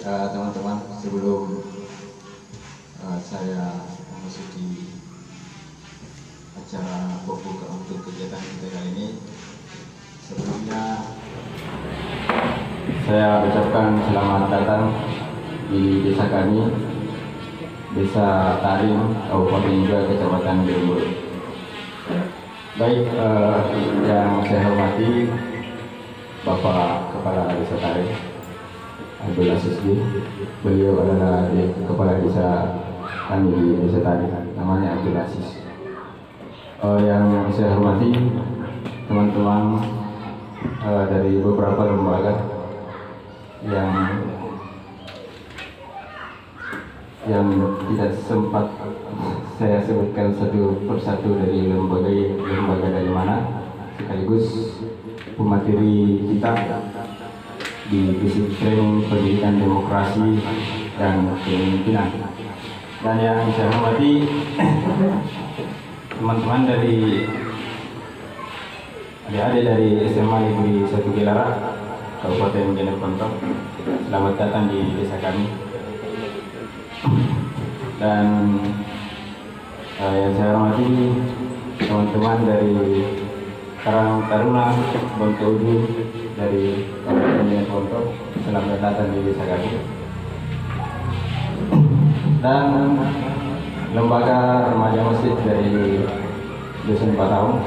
Teman-teman, sebelum saya memasuki acara pembuka untuk kegiatan kita kali ini, sebelumnya saya ucapkan selamat datang di desa kami, Desa Tarim, Kabupaten Imba, Kecamatan Gerembul. Baik, yang saya hormati Bapak Kepala Desa Tarim, Abdul Aziz. Beliau adalah Kepala Desa kami di Desa Tarim, namanya Abdul Aziz. Yang saya hormati teman-teman dari beberapa lembaga yang tidak sempat saya sebutkan satu persatu dari lembaga dari mana, sekaligus pemateri kita di basic training pendidikan demokrasi dan kepemimpinan. Dan yang saya hormati teman-teman dari adik-adik dari SMA Negeri 1 Gelara, Kabupaten Jeneponto, selamat datang di desa kami. Dan yang saya hormati teman-teman dari Karang Taruna Bontoudi dari Kabupaten Jeneponto, selamat datang di desa kami. Dan lembaga remaja masjid dari Dusun Pataung,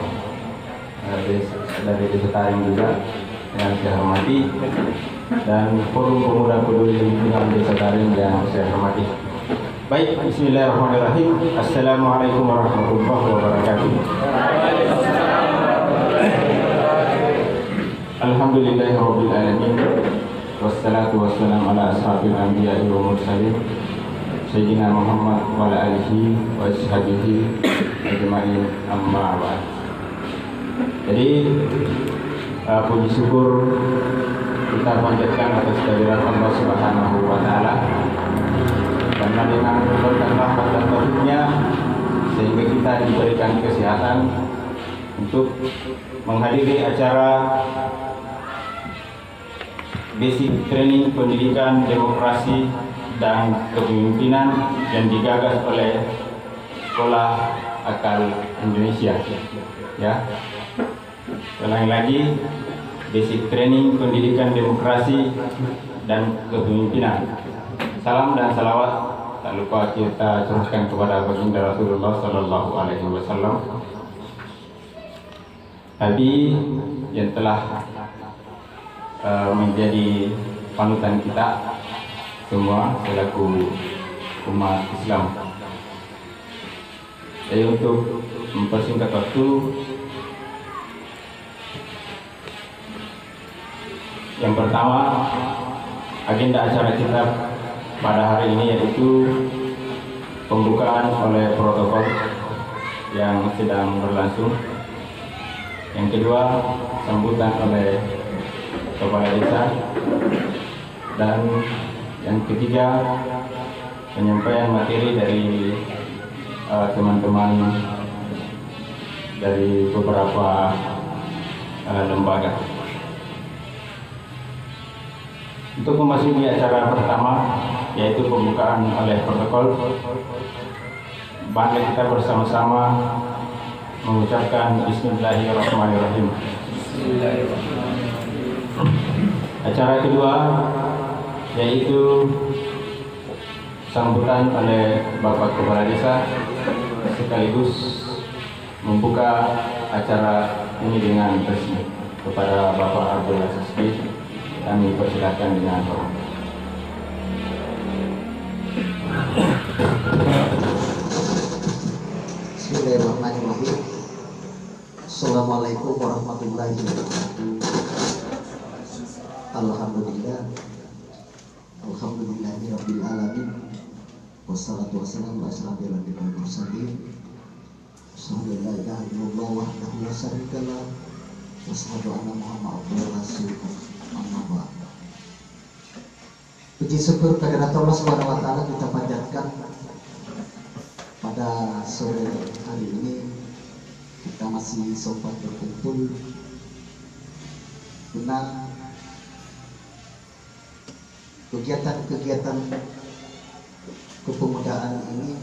dari Desa Tarim juga yang saya hormati, dan Forum Pemuda Peduli Lingkungan Desa Tarim yang saya hormati. Baik, bismillahirrahmanirrahim. Assalamualaikum warahmatullahi wabarakatuh. Alhamdulillahirabbil alamin. Wassalatu wassalamu ala ashabil anbiya'i wa mursalin Sayyidina Muhammad wa ala alihi wa ashabihi ajma'in, amma ba'd. Jadi puji syukur kita panjatkan atas kehadirat Allah Subhanahu wa taala, karena dengan berkat rahmat dan taufiknya sehingga kita diberikan kesehatan untuk menghadiri acara basic training pendidikan demokrasi dan kepemimpinan yang digagas oleh Sekolah Akal Indonesia. Ya, ulangi lagi, basic training pendidikan demokrasi dan kepemimpinan. Salam dan salawat tak lupa kita curahkan kepada baginda Rasulullah Sallallahu Alaihi Wasallam, Nabi yang telah menjadi panutan kita semua selaku umat Islam. Jadi untuk mempersingkat waktu, yang pertama, agenda acara kita pada hari ini yaitu pembukaan oleh protokol yang sedang berlangsung. Yang kedua, sambutan oleh Kepala Desa. Dan yang ketiga, penyampaian materi dari teman-teman dari beberapa lembaga. Untuk memasuki acara pertama, yaitu pembukaan oleh protokol, mari kita bersama-sama mengucapkan Bismillahirrahmanirrahim. Acara kedua yaitu sambutan oleh Bapak Kepala Desa, sekaligus membuka acara ini dengan resmi. Kepada Bapak Abdul Aziz, kami persilakan dengan hormat. Bismillahirrahmanirrahim. Assalamualaikum warahmatullahi wabarakatuh. Alhamdulillah, alhamdulillahirabbil alamin. Wassalatu wassalamu ala asyrofil anbiya'i wal mursalin. Asyhadu an la ilaha illallah wahdahu la syarika lah, wa asyhadu anna Muhammadan rasulullah. Amma ba'd. Puji syukur kehadirat Allah Subhanahu wa taala kita panjatkan pada sore hari ini. Kita masih sempat berkumpul guna kegiatan-kegiatan kepemudaan ini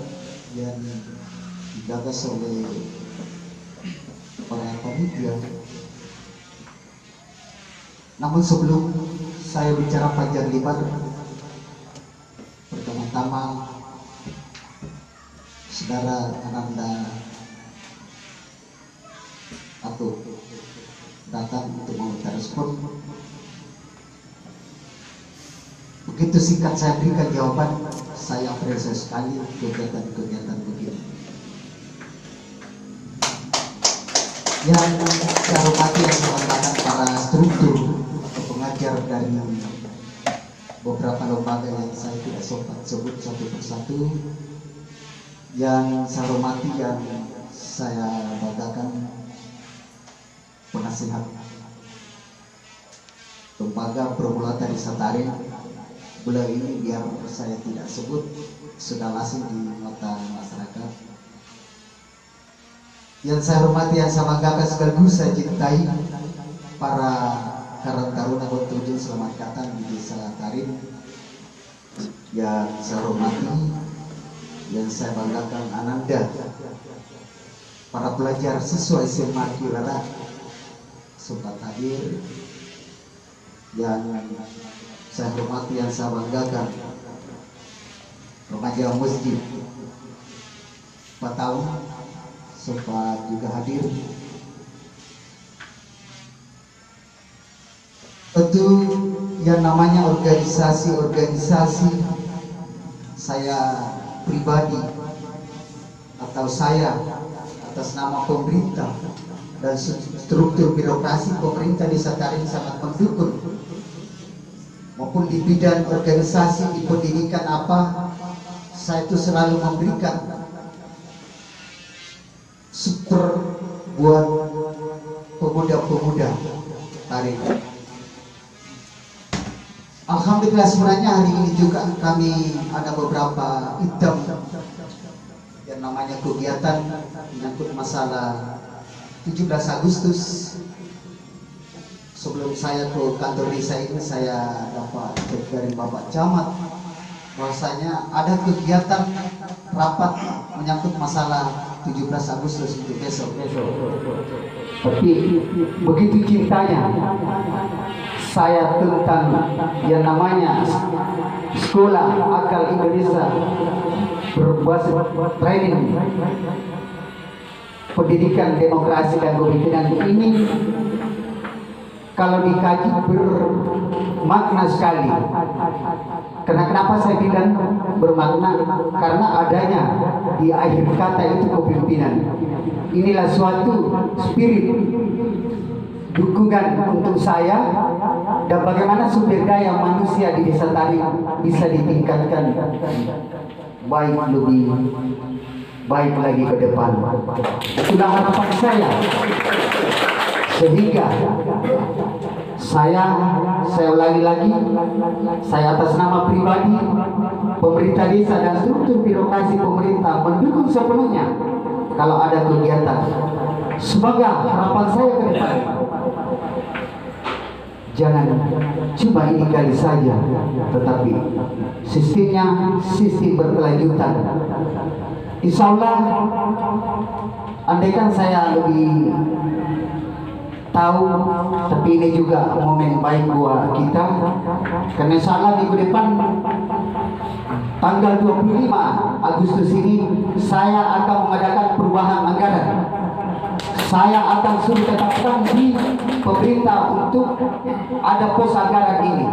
yang digagas oleh para panitia. Namun sebelum saya bicara panjang lebar, pertama-tama Saudara Ananda atau datang untuk meminta respon. Begitu singkat saya berikan jawaban, saya apresiasi sekali kegiatan-kegiatan begini. Yang saya hormati yang merupakan para struktur pengajar dari beberapa lembaga yang saya tidak sempat sebut satu persatu. Yang saya hormati, yang saya banggakan, penasihat lembaga pergulatan di Satarin. Beliau ini biar saya tidak sebut sudah lazim di mata masyarakat. Yang saya hormati, yang saya banggakan sekaligus saya cintai, para Karang Taruna Bontujun Selamat Datang di Desa Tarin. Yang saya hormati, yang saya banggakan Ananda, para pelajar siswa SMA Kirara sempat hadir. Yang saya hormati, yang saya banggakan remaja masjid 4 tahun sempat juga hadir. Tentu yang namanya organisasi saya pribadi atau saya atas nama pemerintah dan struktur birokrasi pemerintah di Satarin sangat mendukung, maupun di bidang organisasi di pendidikan apa, saya itu selalu memberikan support buat pemuda-pemuda Tarin. Alhamdulillah, sebenarnya hari ini juga kami ada beberapa item yang namanya kegiatan menyangkut masalah 17 Agustus. Sebelum saya ke kantor desa ini, saya dapat cek dari Bapak Camat bahwasanya ada kegiatan rapat menyangkut masalah 17 Agustus itu besok. Tapi begitu cintanya saya tentang yang namanya sekolah akal Indonesia berbasis training pendidikan demokrasi dan kepemimpinan ini, kalau dikaji bermakna sekali. Karena kenapa saya bilang bermakna? Karena adanya di akhir kata itu kepemimpinan. Inilah suatu spirit dukungan untuk saya, dan bagaimana sumber daya manusia di Desa Tarin bisa ditingkatkan lebih baik lagi ke depan. Itulah harapan saya, sehingga saya ulangi lagi, saya atas nama pribadi, pemerintah desa dan struktur birokrasi pemerintah mendukung sepenuhnya kalau ada kegiatan. Semoga harapan saya ke depan, jangan cuma ini kali saja, tetapi sistemnya sistem berkelanjutan. Insya Allah, andaikan saya lebih tahu, tapi ini juga momen baik buat kita, karena insya Allah minggu depan tanggal 25 Agustus ini saya akan mengadakan perubahan anggaran. Saya akan suruh tetapkan di pemerintah untuk ada pos anggaran ini.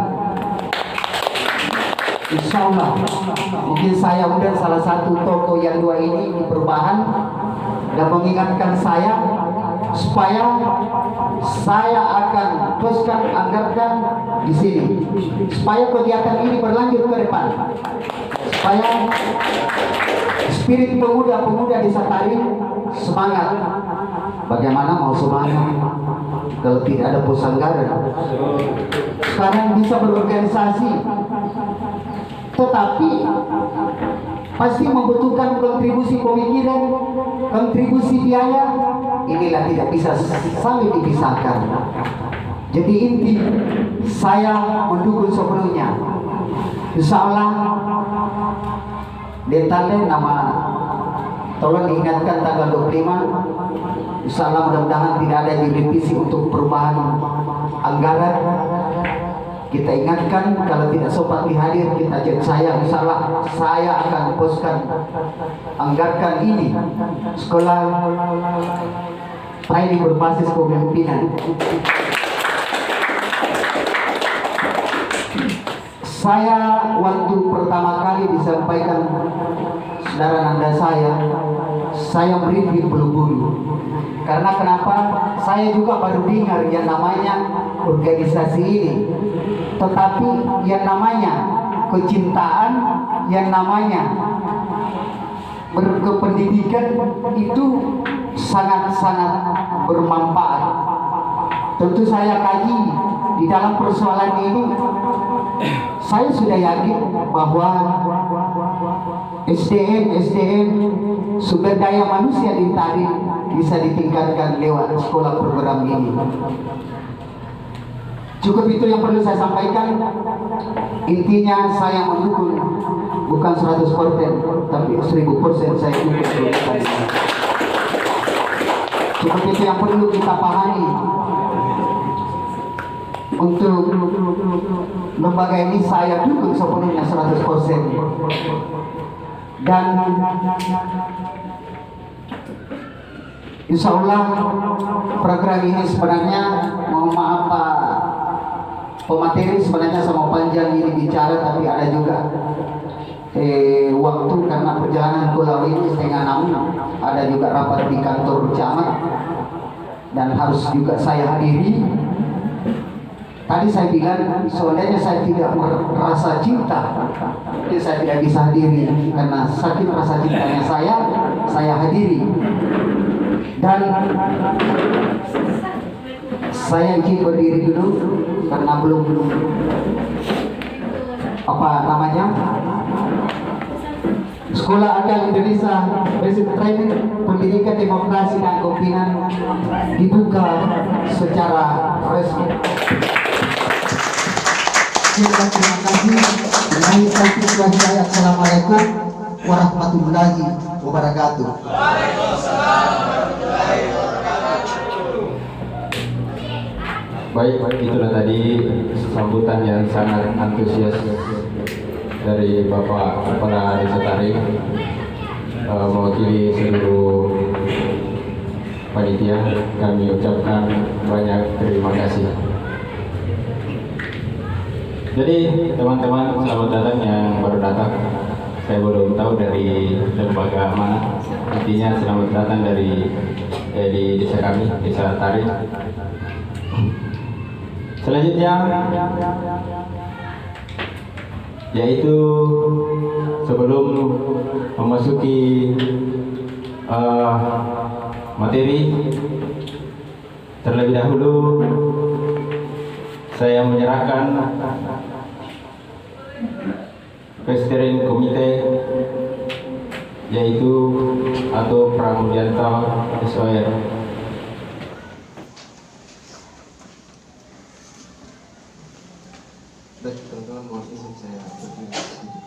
Insya Allah, mungkin saya undang salah satu tokoh yang dua ini di perubahan dan mengingatkan saya supaya saya akan poskan anggarkan di sini, supaya kegiatan ini berlanjut ke depan, supaya spirit pemuda-pemuda di Satarin semangat. Bagaimana mau semangat kalau tidak ada pos anggaran? Sekarang bisa berorganisasi, tetapi pasti membutuhkan kontribusi pemikiran, kontribusi biaya. Inilah tidak bisa saling dipisahkan. Jadi inti saya mendukung sepenuhnya. Insya Allah detailnya nama tolong diingatkan tanggal 25. Insya Allah mudah-mudahan tidak ada direvisi untuk perubahan anggaran. Kita ingatkan, kalau tidak sempat dihadir kita chat saya, insya Allah saya akan poskan anggarkan ini sekolah training berbasis kepemimpinan. Saya waktu pertama kali disampaikan saudara nanda saya merinding bulu-bulu. Karena kenapa? Saya juga baru dengar yang namanya organisasi ini. Tetapi yang namanya kecintaan, yang namanya berkependidikan itu sangat-sangat bermanfaat. Tentu saya kaji di dalam persoalan ini. Saya sudah yakin bahwa SDM sumber daya manusia di Tarim bisa ditingkatkan lewat sekolah program ini. Cukup itu yang perlu saya sampaikan. Intinya saya mendukung, bukan 100%, tapi 1000% saya dukung. Cukup itu yang perlu kita pahami. Untuk lembaga ini saya dukung sepenuhnya 100%. Dan insya Allah program ini sebenarnya, mohon maaf Pak pemateri, sebenarnya sama panjang ini bicara, tapi ada juga waktu karena perjalanan pulau ini 5:30, ada juga rapat di kantor camat dan harus juga saya hadiri. Tadi saya bilang, seandainya saya tidak merasa cinta, jadi saya tidak bisa hadiri. Karena saking rasa cintanya saya hadiri. Dan saya izin berdiri dulu, karena belum apa namanya, Sekolah Agama Indonesia Basic Training Pendidikan Demokrasi dan Kepemimpinan dibuka secara resmi. Terima kasih. Assalamualaikum warahmatullahi wabarakatuh. Baik, itulah tadi sambutan yang sangat antusias dari Bapak Kepala Desa Tarim, mewakili seluruh panitia. Kami ucapkan banyak terima kasih. Jadi teman-teman, selamat datang yang baru datang. Saya belum tahu dari lembaga mana. Intinya selamat datang dari di desa kami, Desa Tarim. Selanjutnya yaitu sebelum memasuki materi, terlebih dahulu saya menyerahkan ke steering komite, yaitu atau Pramudianto SOR. Baik, teman-teman, mohon izin saya berdiri sedikit.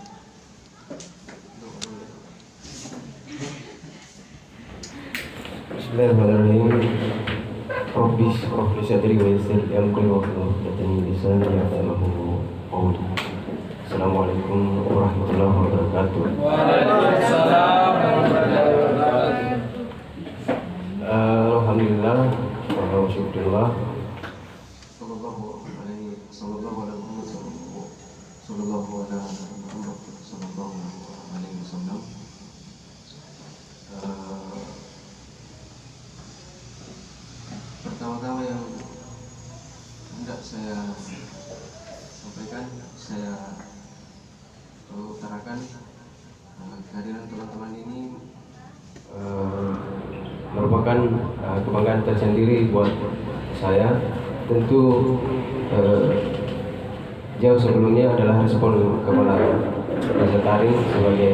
Bismillahirrahmanirrahim. Rabbi sadri wa yassir li amri wahlul 'uqdatam min lisani yafqahu qawli. Assalamualaikum warahmatullahi wabarakatuh. Waalaikumsalam warahmatullahi wabarakatuh. Alhamdulillah wa syukurillah. Pertama-tama yang hendak saya sampaikan, saya utarakan kehadiran teman-teman ini merupakan kebanggaan tersendiri buat saya. Tentu jauh sebelumnya adalah respon Kepala Desa Tarim sebagai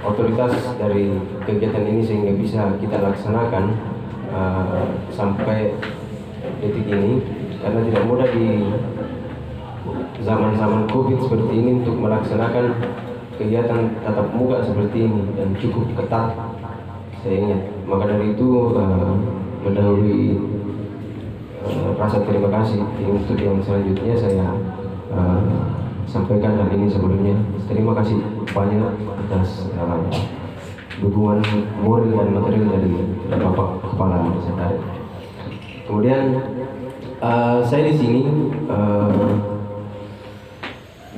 otoritas dari kegiatan ini sehingga bisa kita laksanakan sampai detik ini, karena tidak mudah zaman-zaman COVID seperti ini untuk melaksanakan kegiatan tatap muka seperti ini dan cukup ketat saya ingat. Maka dari itu mendahului rasa terima kasih untuk yang selanjutnya saya sampaikan hal ini sebelumnya. Terima kasih banyak atas dukungan moral dan material dari Bapak Kepala Desa Tarim. Kemudian saya di sini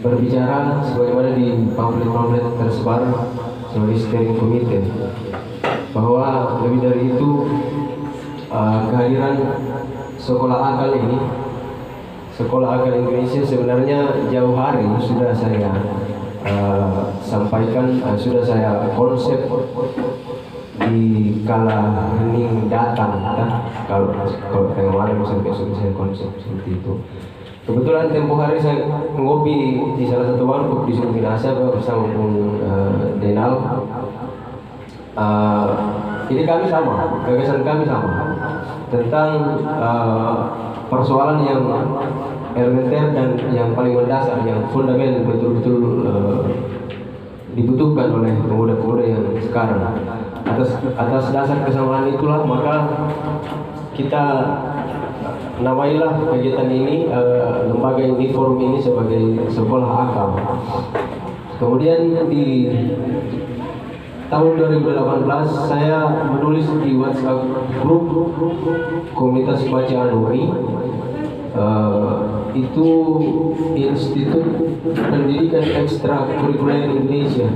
berbicara sebagaimana di pamflet-pamflet tersebar sebagai steering committee, bahwa lebih dari itu kehadiran sekolah akal ini, sekolah akal Indonesia sebenarnya jauh hari sudah saya sampaikan, sudah saya konsep di kala hening datang, kalau kemarin sampai saya konsep seperti itu. Kebetulan tempo hari saya ngopi di salah satu warung di Sungai Minasa bersama Bung Denal. Ini kami sama, gagasan kami sama tentang persoalan yang elementer dan yang paling mendasar, yang fundamental betul-betul dibutuhkan oleh pemuda-pemuda yang sekarang. Atas dasar kesamaan itulah maka kita namailah kegiatan ini, lembaga ini, forum ini sebagai sekolah akal. Kemudian di tahun 2018 saya menulis di WhatsApp grup Komunitas Baca Anuri, itu Institut Pendidikan Ekstrakurikuler Indonesia.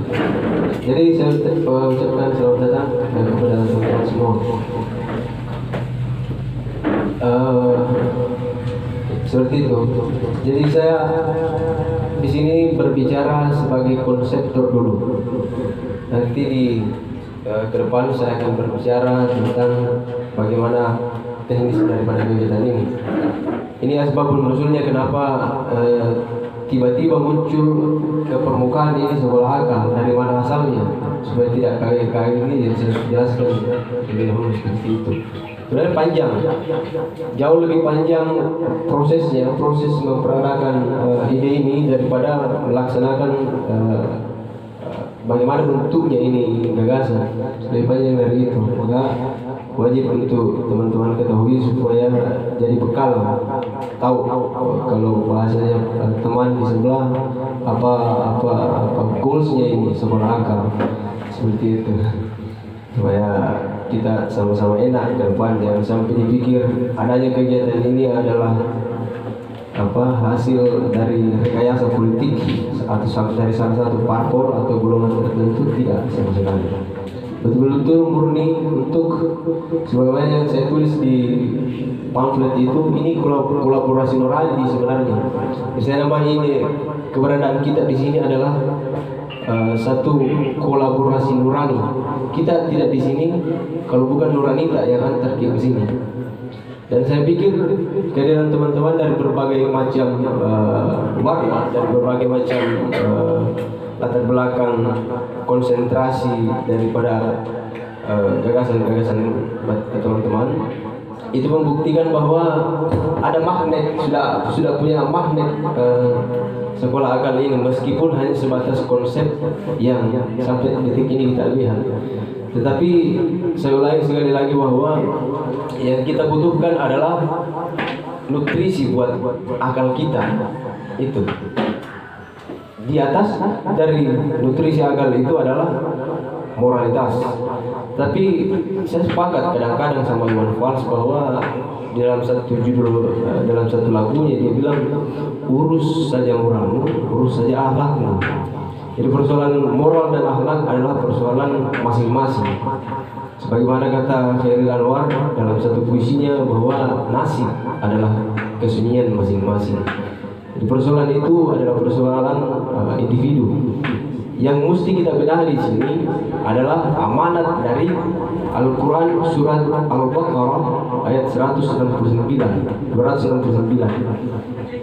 Jadi saya ucapkan selamat datang kepada teman-teman semua. Seperti itu. Jadi saya di sini berbicara sebagai konseptor dulu. Nanti di ke depan saya akan berbicara tentang bagaimana teknis daripada kegiatan ini. Ini asbabun nuzulnya kenapa tiba-tiba muncul ke permukaan ini sekolah akal, dari mana asalnya, supaya tidak kaget-kaget ini. Jadi saya jelaskan lebih dahulu seperti itu. Sebenarnya panjang, jauh lebih panjang prosesnya, proses memperanakan ide ini daripada melaksanakan bagaimana bentuknya ini gagasan. Lebih panjang dari itu. Maka wajib untuk teman-teman ketahui supaya jadi bekal, tahu kalau bahasanya teman di sebelah apa goalsnya ini sekolah akal, seperti itu. Supaya kita sama-sama enak ke depan, jangan sampai dipikir adanya kegiatan ini adalah hasil dari rekayasa politik atau dari salah satu parpol atau golongan tertentu. Tidak, sama sekali. Betul-betul murni untuk sebagaimana yang saya tulis di pamflet itu, ini kolaborasi nurani sebenarnya. Saya namanya ini, keberadaan kita di sini adalah satu kolaborasi nurani. Kita tidak di sini kalau bukan nuranita yang antar kita ke sini. Dan saya pikir kehadiran teman-teman dari berbagai macam warna, dari berbagai macam latar belakang konsentrasi daripada gagasan-gagasan teman-teman, itu membuktikan bahwa ada magnet, sudah punya magnet sekolah akal ini, meskipun hanya sebatas konsep yang sampai detik ini kita lihat. Tetapi saya ulangi sekali lagi bahwa yang kita butuhkan adalah nutrisi buat akal kita itu. Di atas dari nutrisi akal itu adalah moralitas. Tapi saya sepakat kadang-kadang sama Iwan Fals bahwa dalam satu judul, dalam satu lagunya dia bilang, urus saja moralmu, urus saja akhlakmu. Jadi persoalan moral dan akhlak adalah persoalan masing-masing. Sebagaimana kata Khairil Anwar dalam satu puisinya bahwa nasib adalah kesunyian masing-masing. Jadi persoalan itu adalah persoalan individu. Yang mesti kita benahi di sini adalah amanat dari Al-Quran surat Al-Baqarah ayat 269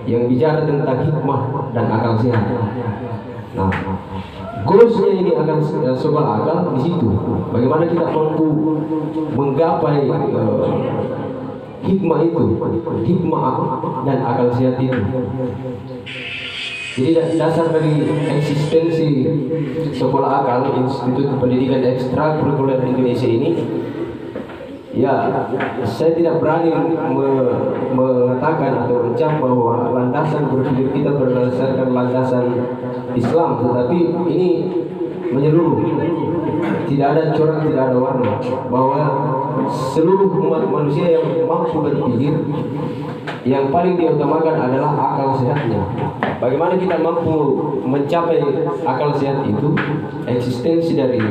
yang bicara tentang hikmah dan akal sehat. Nah, goalsnya ini akan soal akal di situ. Bagaimana kita mampu menggapai hikmah itu, hikmah dan akal sehat itu. Jadi dasar dari eksistensi sekolah akal Institut Pendidikan Ekstrakurikuler Indonesia ini, ya saya tidak berani mengatakan atau mencap bahwa landasan berpikir kita berdasarkan landasan Islam, tetapi ini menyeluruh, tidak ada corak, tidak ada warna, bahwa seluruh umat manusia yang mampu berpikir, yang paling diutamakan adalah akal sehatnya. Bagaimana kita mampu mencapai akal sehat itu, eksistensi dari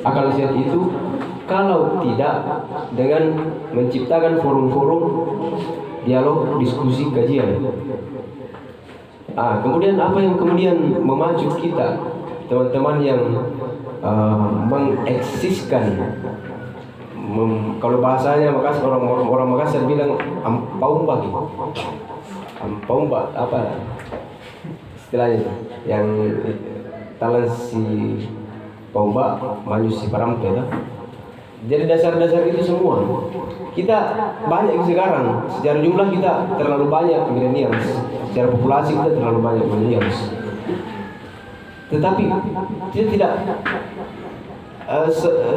akal sehat itu, kalau tidak dengan menciptakan forum-forum dialog, diskusi, kajian. Kemudian apa yang kemudian memacu kita, teman-teman yang mengeksiskan, kalau bahasanya Makassar, orang Makassar bilang ampaumba gitu. Ampaumba apa istilahnya, yang talan si pomba maju si parampe ya. Jadi dasar-dasar itu semua kita banyak sekarang, secara jumlah kita terlalu banyak millennials, secara populasi kita terlalu banyak millennials, tetapi kita tidak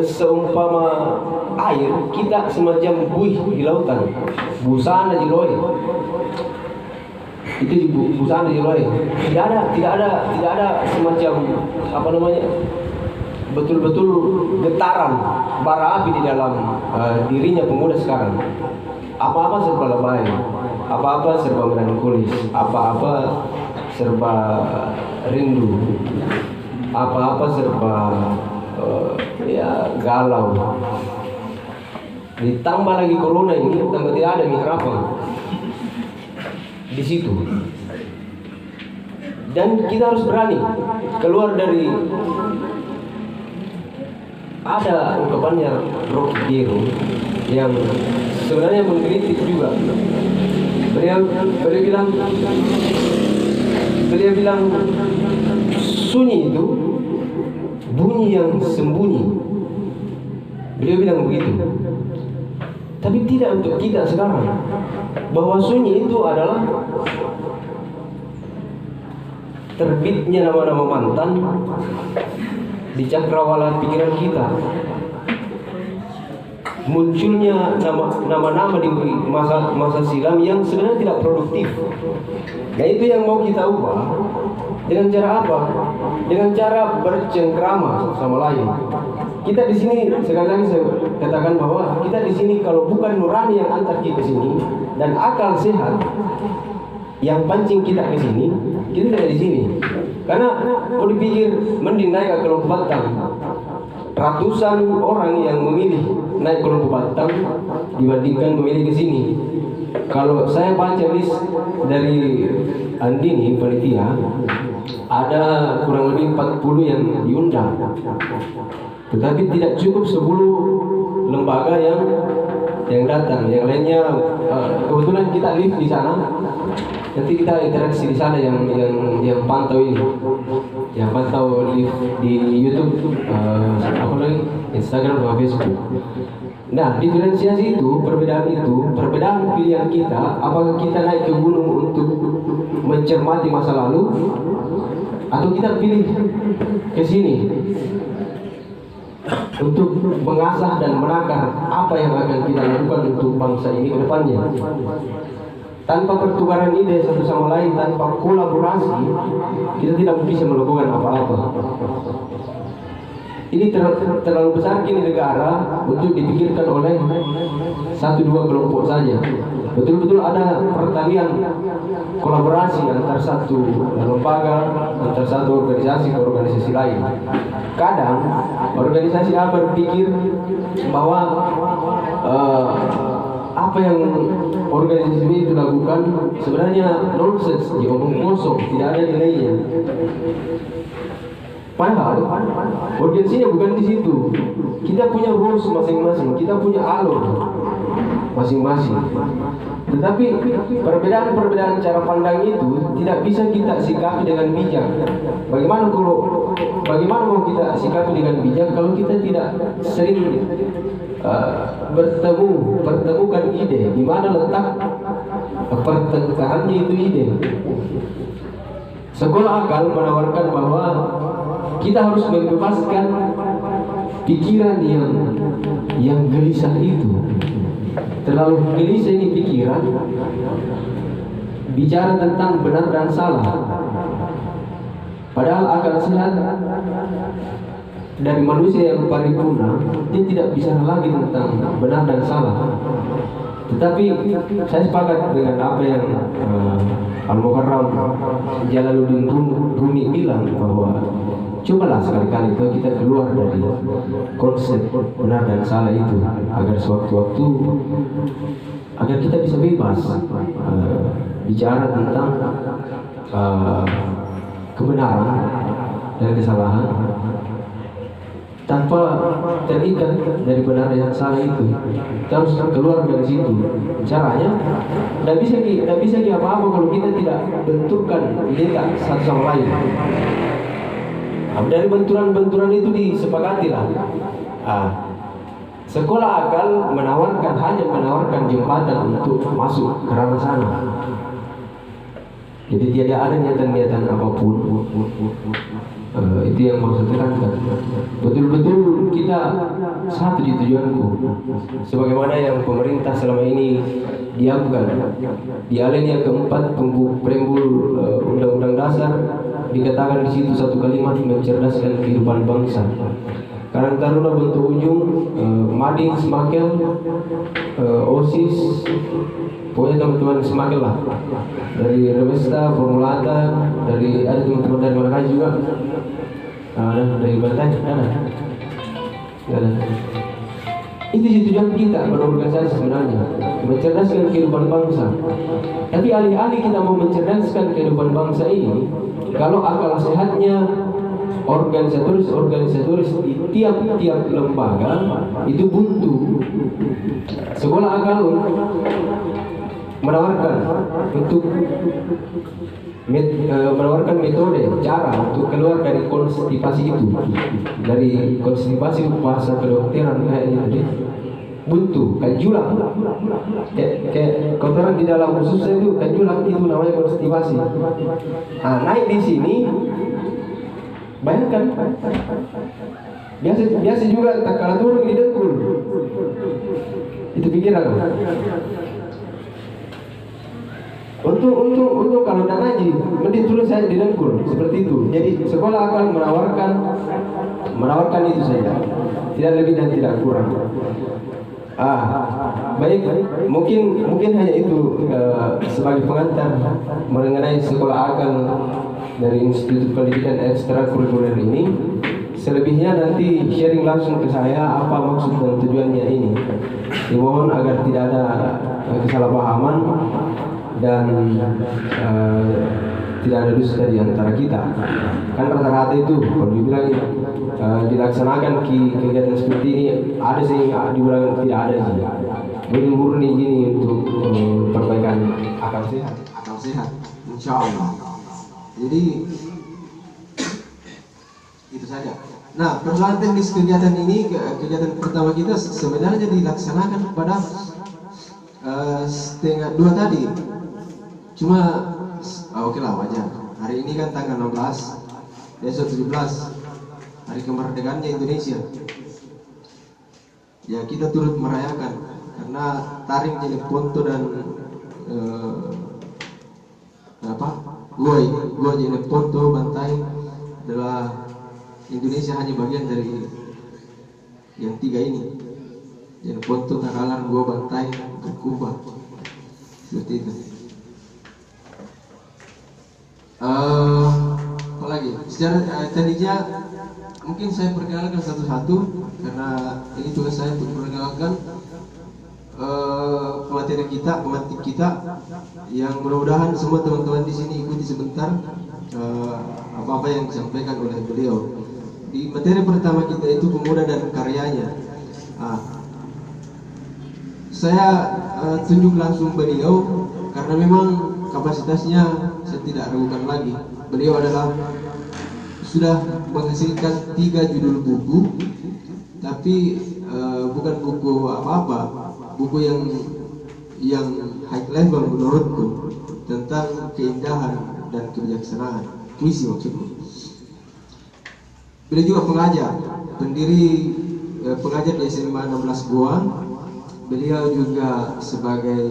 seumpama air, kita semacam buih di lautan, busana di loe. Itu di busana di loe. Tidak ada semacam apa namanya, betul-betul getaran bara api di dalam dirinya pemuda sekarang. Apa-apa serba lebay, apa-apa serba melankolis, apa-apa serba rindu, apa-apa serba ya galau. Ditambah lagi corona ini, tambah tidak ada mikrofon di situ. Dan kita harus berani keluar dari, ada ungkapannya Rocky Gerung yang sebenarnya mengkritik juga. Beliau bilang sunyi itu bunyi yang sembunyi. Beliau bilang begitu. Tapi tidak untuk kita sekarang, bahwa sunyi itu adalah terbitnya nama-nama mantan di cakrawala pikiran kita, munculnya nama-nama di masa silam yang sebenarnya tidak produktif. Nah, itu yang mau kita ubah. Dengan cara apa? Dengan cara bercengkrama sama lain. Kita di sini, sekali lagi saya katakan bahwa kita di sini kalau bukan nurani yang antar kita ke sini dan akal sehat yang pancing kita ke sini, kita tidak di sini. Karena kalau dipikir mending naik ke Lombok Batang, ratusan orang yang memilih naik ke Lombok Batang dibandingkan memilih ke sini. Kalau saya baca list dari Andini panitia, ada kurang lebih 40 yang diundang, tetapi tidak cukup 10 lembaga yang datang. Yang lainnya kebetulan kita live di sana. Nanti kita interaksi di sana yang pantau ini, yang pantau live di YouTube, apa lagi, Instagram sama Facebook. Nah, diferensiasi itu, perbedaan pilihan kita. Apakah kita naik ke gunung untuk mencermati masa lalu, atau kita pilih ke sini untuk mengasah dan menakar apa yang akan kita lakukan untuk bangsa ini ke depannya. Tanpa pertukaran ide satu sama lain, tanpa kolaborasi, kita tidak bisa melakukan apa-apa. Ini terlalu besar kini negara untuk dipikirkan oleh 1-2 kelompok saja. Betul-betul ada pertalian kolaborasi antar satu lembaga, antar satu organisasi ke organisasi lain. Kadang organisasi A berpikir bahwa apa yang organisasi ini itu lakukan sebenarnya nonsense, omong kosong, tidak ada nilainya. Padahal urgensinya bukan di situ. Kita punya rules masing-masing, kita punya alur masing-masing. Tetapi perbedaan cara pandang itu tidak bisa kita sikapi dengan bijak. Bagaimana mau kita sikapi dengan bijak kalau kita tidak sering pertemukan ide, di mana letak pertengkarannya itu ide. Sekolah akal menawarkan bahwa kita harus membebaskan pikiran yang gelisah itu. Terlalu gelisah ini pikiran, bicara tentang benar dan salah. Padahal akal sehat dari manusia yang paripurna, dia tidak bicara lagi tentang benar dan salah. Tetapi saya sepakat dengan apa yang Al-Mukarram Jalaluddin Rumi bilang, bahwa cobalah sekali-kali kita keluar dari konsep benar dan salah itu, agar sewaktu-waktu agar kita bisa bebas bicara tentang kebenaran dan kesalahan tanpa terikat dari benar yang salah itu. Kita harus keluar dari situ. Caranya tidak bisa apa-apa kalau kita tidak benturkan lidah satu sama lain. Dari benturan-benturan itu disepakati lah. Sekolah akal hanya menawarkan jembatan untuk masuk ke ranah sana. Jadi tidak ada niatan-niatan apapun. Itu yang mau saya tekankan. Betul-betul kita satu di tujuanku. Sebagaimana yang pemerintah selama ini diamkan di alinea keempat preambul Undang-Undang Dasar, dikatakan di situ satu kalimat, mencerdaskan kehidupan bangsa. Karang Taruna bentuk ujung, Mading Semakel, OSIS, pokoknya teman-teman Semakel lah, dari Remesta, Formulata, dari ada teman-teman dari mana juga, dari Bantai, ada. Itu tujuan kita berorganisasi sebenarnya, mencerdaskan kehidupan bangsa. Tapi alih-alih kita mau mencerdaskan kehidupan bangsa ini, kalau akal sehatnya organisatoris di tiap-tiap lembaga itu buntu. Sekolah akal menawarkan menawarkan metode, cara untuk keluar dari konstipasi itu, dari konstipasi bahasa kedokteran kayak gitu, buntu, kayak julang, kayak kotoran di dalam usus itu, kayak julang, itu namanya konstipasi. Naik di sini, bayangkan, biasa juga tak kalah turun di dengkul, itu pikiran. Untuk kalau tidak ngaji, mending tulis saya di dengkul, seperti itu. Jadi sekolah akan menawarkan itu saja, tidak lebih dan tidak kurang. Baik, mungkin hanya itu sebagai pengantar mengenai sekolah akal dari Institut Pendidikan Ekstrakurikuler ini. Selebihnya nanti sharing langsung ke saya apa maksud dan tujuannya ini. Dimohon agar tidak ada kesalahpahaman dan tidak ada dusta di antara kita. Kan rata-rata itu kalau dibilang dilaksanakan kegiatan seperti ini, ada sih dibilang tidak ada sih. Betul murni gini untuk perbaikan akal sehat, insya Allah. Jadi itu saja. Nah, persoalan teknis kegiatan ini, kegiatan pertama kita sebenarnya dilaksanakan pada setengah 2 tadi. Cuma oke lah, wajar. Hari ini kan tanggal 16, besok 17, hari kemerdekaannya Indonesia. Ya kita turut merayakan karena taring jadi ponto dan gua jadi ponto Bantai adalah Indonesia hanya bagian dari yang 3 ini. Jadi ponto, Takalar, gua Bantai, Kuba, seperti itu. Apa lagi? Secara tadinya mungkin saya perkenalkan satu-satu karena ini tugas saya untuk perkenalkan pemateri kita, pemantik kita, yang mudah-mudahan semua teman-teman di sini ikuti sebentar apa-apa yang disampaikan oleh beliau. Di materi pertama kita itu pemuda dan karyanya. Saya tunjuk langsung beliau karena memang kapasitasnya saya tidak ragukan lagi. Beliau adalah sudah menghasilkan 3 judul buku, tapi bukan buku apa-apa, buku yang high level menurutku, tentang keindahan dan kebijaksanaan. puisi maksudku. Beliau juga pengajar, pengajar di SMA 16 Goa. Beliau juga sebagai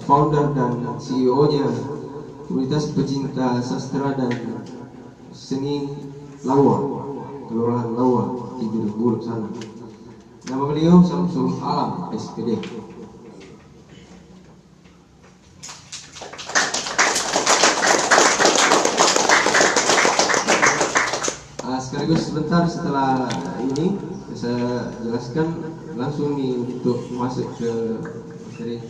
founder dan CEO-nya komunitas pecinta sastra dan seni Lawa, Kelurahan Lawa di Bulu sana. Nama beliau Samsul Alam SPD. Sekaligus sebentar setelah ini saya jelaskan langsung nih untuk masuk ke materi.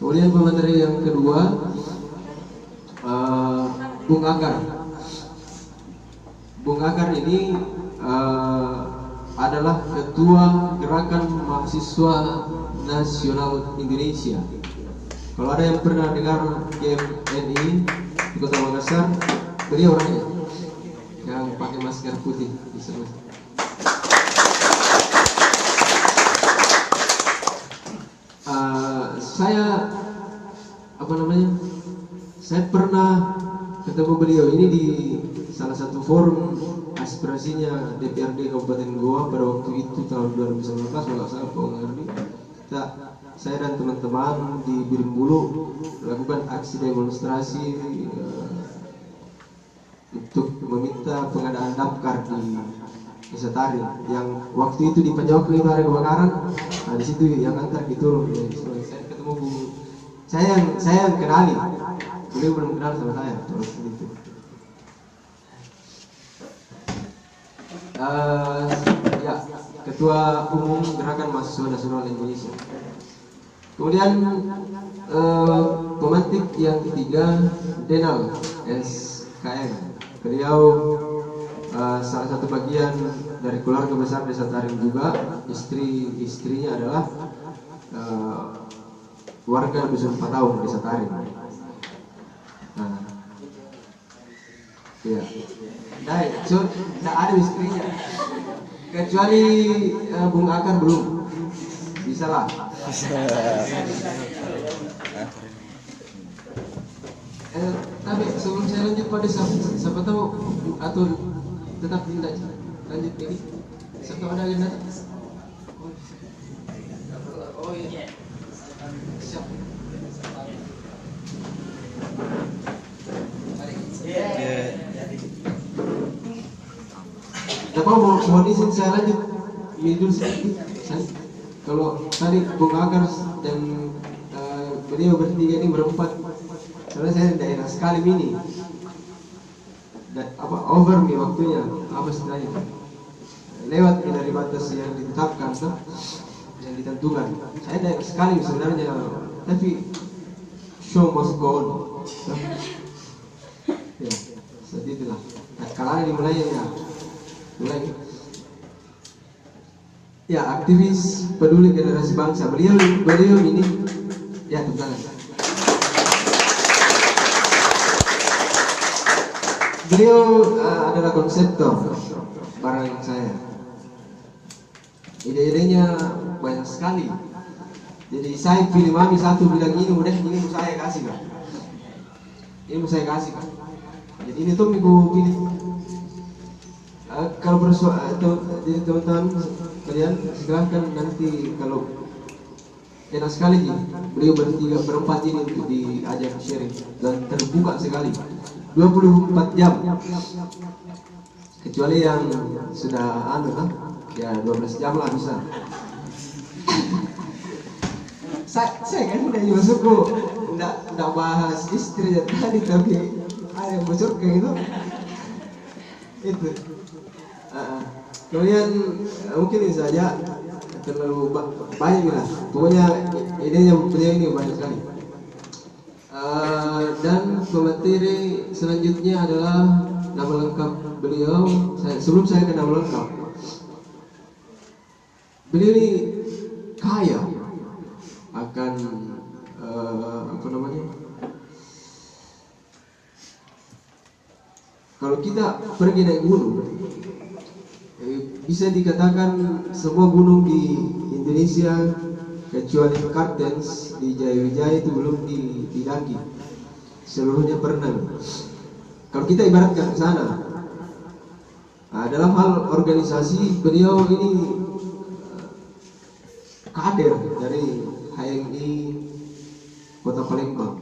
Kemudian pemateri yang kedua, Bung Akar. Bung Akar ini adalah Ketua Gerakan Mahasiswa Nasional Indonesia. Kalau ada yang pernah dengar GMNI di Kota Makassar, beliau orangnya yang pakai masker putih di sana. Saya pernah ketemu beliau ini di salah satu forum aspirasinya DPRD Kabupaten Goa pada waktu itu tahun 2019 kalau nggak salah Pak Ngardi. Saya dan teman-teman di Birimbulu melakukan aksi demonstrasi untuk meminta pengadaan damkar di Desa Taring yang waktu itu di Panjauke itu ada kebakaran. Nah di situ yang antar diturun. Saya ketemu Bu, saya yang kenali, beliau belum kenal sama saya waktu itu. Ya, Ketua Umum Gerakan Mahasiswa Nasional Indonesia. Kemudian pemantik yang ketiga Denal SKM. Beliau salah satu bagian dari keluarga besar Desa Taring juga. Istrinya adalah warga Dusun Patau Desa Taring. Nah, ya, tidak ada istrinya, kecuali Bung Akar belum. Bisa lah. Tapi sebelum saya lanjut pada siapa tahu atau tetap tidak lanjut ini, siapa tahu ada agenda. Oh iya. Siap. Siapa mohon izin saya lanjut dulu sedikit. Kalau tadi Bung Akar dan beliau bertiga ini berempat, karena saya daerah sekali ini, over nih waktunya, apa istilahnya, lewat dari batas yang ditetapkan, yang ditentukan. Saya daerah sekali sebenarnya, tapi show must go on. Ya, seperti itulah. Nah, kalau dimulai ya, mulai. Ya, aktivis peduli generasi bangsa. Beliau ini, ya tepuk tangan. Beliau adalah konseptor barang saya. Ide-idenya banyak sekali. Jadi saya pilih mami satu, bilang ini udah ini mau saya kasih kan. Ini mau saya kasih kan. Jadi ini tuh minggu pilih. Kalau jadi teman-teman kalian silahkan nanti kalau enak sekali beliau berempat ini untuk diajak sharing dan terbuka sekali 24 jam, kecuali yang sudah ya 12 jam lah bisa. saya kan udah masukku nggak bahas istri tadi, tapi ada yang bocor kayak gitu itu. Kemudian mungkin ini saja, terlalu banyak lah. Pokoknya idenya beliau ini banyak sekali. Dan pemateri selanjutnya adalah nama lengkap beliau. Sebelum saya ke nama lengkap, beliau ini kaya akan kalau kita pergi naik gunung, bisa dikatakan semua gunung di Indonesia kecuali Kartens di Jaya Wijaya itu belum didaki, seluruhnya pernah. Kalau kita ibaratkan ke sana, dalam hal organisasi beliau ini kader dari HMI Kota Palembang.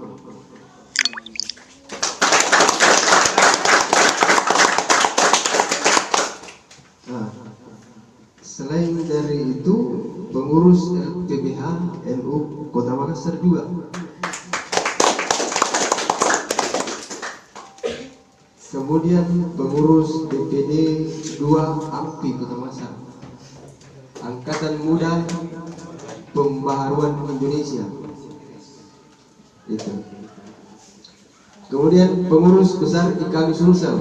Nah, selain dari itu pengurus LPBH NU Kota Makassar juga. Kemudian pengurus DPD 2 AMPI Kota Makassar, Angkatan Muda Pembaharuan Indonesia. Itu. Kemudian pengurus besar IKAMI Sulsel.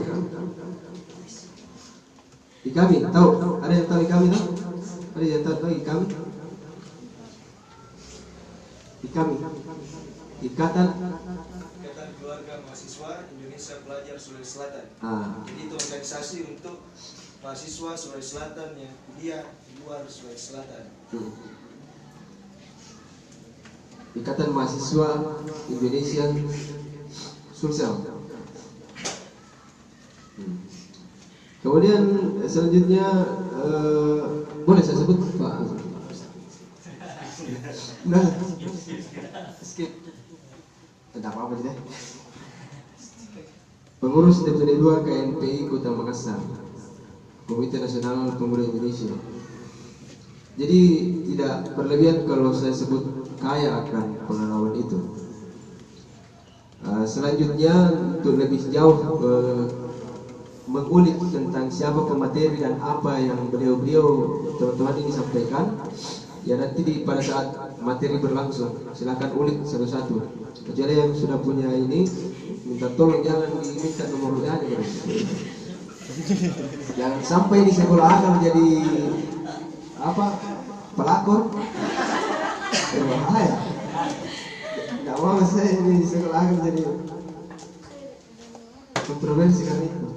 IKAMI, tahu? Ada yang tahu IKAMI tahu? Ada yang tahu IKAMI? IKAMI, Ikatan Keluarga Mahasiswa Indonesia Pelajar Sulawesi Selatan. Jadi itu organisasi untuk mahasiswa Sulawesi Selatan yang kuliah di luar Sulawesi Selatan. Ikatan Mahasiswa Indonesia Sulsel. Kemudian selanjutnya boleh saya sebut Pak? Nah, skip. Tidak apa-apa deh. Pengurus DPD 2 KNPI Kota Makassar, Komite Nasional Pemuda Indonesia. Jadi tidak berlebihan kalau saya sebut kaya akan pengalaman itu. Selanjutnya untuk lebih jauh mengulik tentang siapa pemateri dan apa yang beliau-beliau teman-teman ini sampaikan, ya nanti pada saat materi berlangsung silakan ulik satu-satu. Kecuali yang sudah punya ini, minta tolong jangan diminta nomor WA-nya, jangan sampai di sekolah akan menjadi apa, pelakor. Bahaya. Nggak mau saya ini di sekolah akan jadi kontroversi kan itu.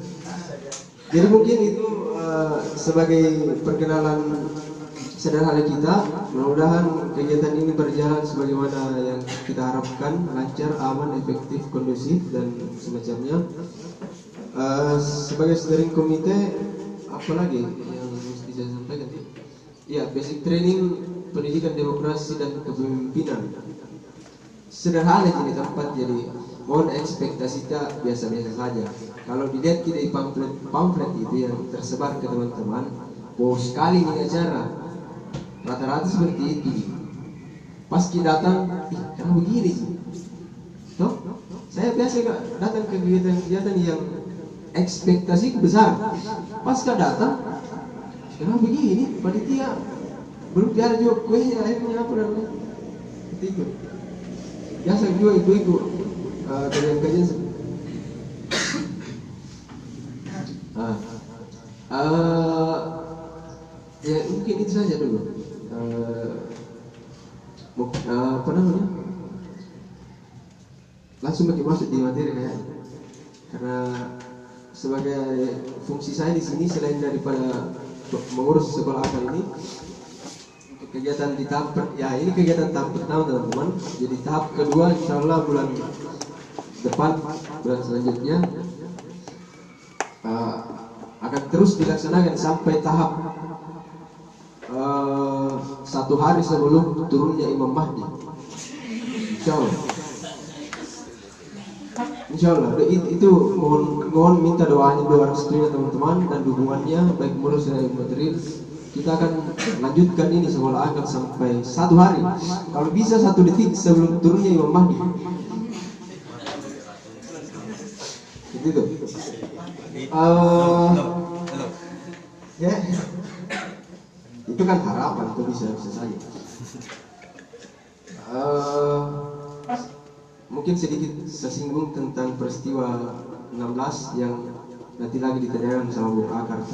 Jadi mungkin itu sebagai perkenalan sederhana kita. Mudah-mudahan kegiatan ini berjalan sebagaimana yang kita harapkan, lancar, aman, efektif, kondusif dan semacamnya. Sebagai steering komite, apa lagi yang mesti saya sampaikan? Ya, basic training pendidikan demokrasi dan kepemimpinan. Sederhana ini tempat, jadi mohon ekspektasi kita biasa-biasa saja. Kalau dilihat di pamflet itu yang tersebar ke teman-teman, wow sekali ini acara, rata-rata seperti itu. Pas kita datang, kenapa begini sih? Toh, saya biasa datang ke kegiatan-kegiatan yang ekspektasi besar. Pas kita datang, kenapa begini? Panitia belum biar juga kuenya, akhirnya apa namanya? Itu. Biasa juga ibu-ibu kajian-kajian. Ya mungkin itu saja dulu. Apa namanya? Langsung masuk di materi kayaknya. Karena sebagai fungsi saya di sini selain daripada mengurus sekolah akal ini, kegiatan di tahap ini kegiatan tahap pertama teman-teman. Jadi tahap kedua insyaallah bulan depan, bulan selanjutnya akan terus dilaksanakan sampai tahap 1 hari sebelum turunnya Imam Mahdi. Insyaallah itu mohon minta doanya, doa restunya teman-teman dan dukungannya baik mulus dan material. Kita akan lanjutkan ini sekolah akal sampai 1 hari, kalau bisa 1 detik sebelum turunnya Imam Mahdi. Itu ya, itu kan harapan, itu bisa saja. Mungkin sedikit sesinggung tentang peristiwa 16 yang nanti lagi ditanyakan sama Bung Akar.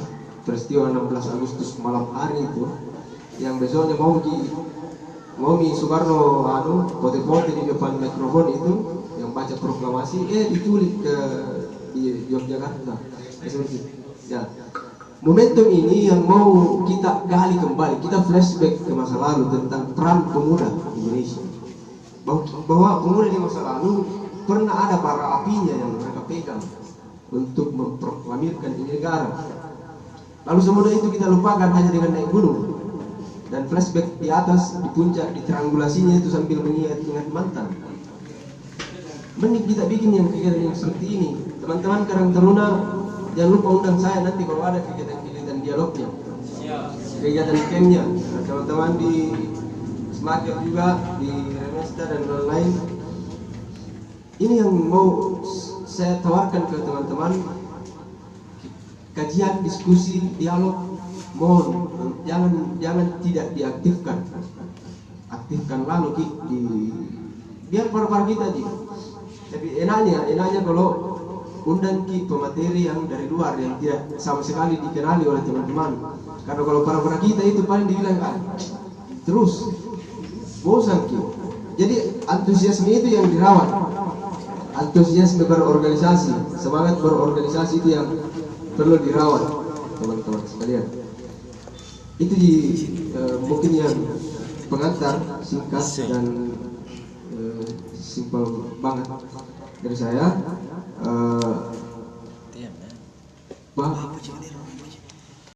Peristiwa 16 Agustus malam hari itu, yang besoknya mau Soekarno pote-pote di depan mikrofon itu, yang baca proklamasi diculik ke Yogyakarta. Seperti itu. Ya. Momentum ini yang mau kita gali kembali, kita flashback ke masa lalu tentang peran pemuda Indonesia. Bahwa pemuda di masa lalu pernah ada bara apinya yang mereka pegang. untuk memproklamirkan ini negara. Lalu semudah itu kita lupakan hanya dengan naik gunung dan flashback di atas, di puncak, di triangulasinya itu sambil mengingat mantan. Mending kita bikin yang kegiatan yang seperti ini. Teman-teman Karang Taruna, jangan lupa undang saya nanti kalau ada kegiatan-kegiatan dialognya, kegiatan campnya. Nah, teman-teman di Semakel juga, di Remesta dan lain-lain. Ini yang mau saya tawarkan ke teman-teman, kajian, diskusi, dialog. Mohon jangan tidak diaktifkan. Aktifkan lalu biar para kita aja. Tapi enaknya kalau undang pemateri yang dari luar yang tidak sama sekali dikenali oleh teman-teman. Karena kalau para kita itu paling dibilang terus bosan Jadi antusiasme itu yang dirawat. Antusiasme berorganisasi, semangat berorganisasi itu yang perlu dirawat, teman-teman sekalian. Itu mungkin yang pengantar singkat dan simpel banget dari saya.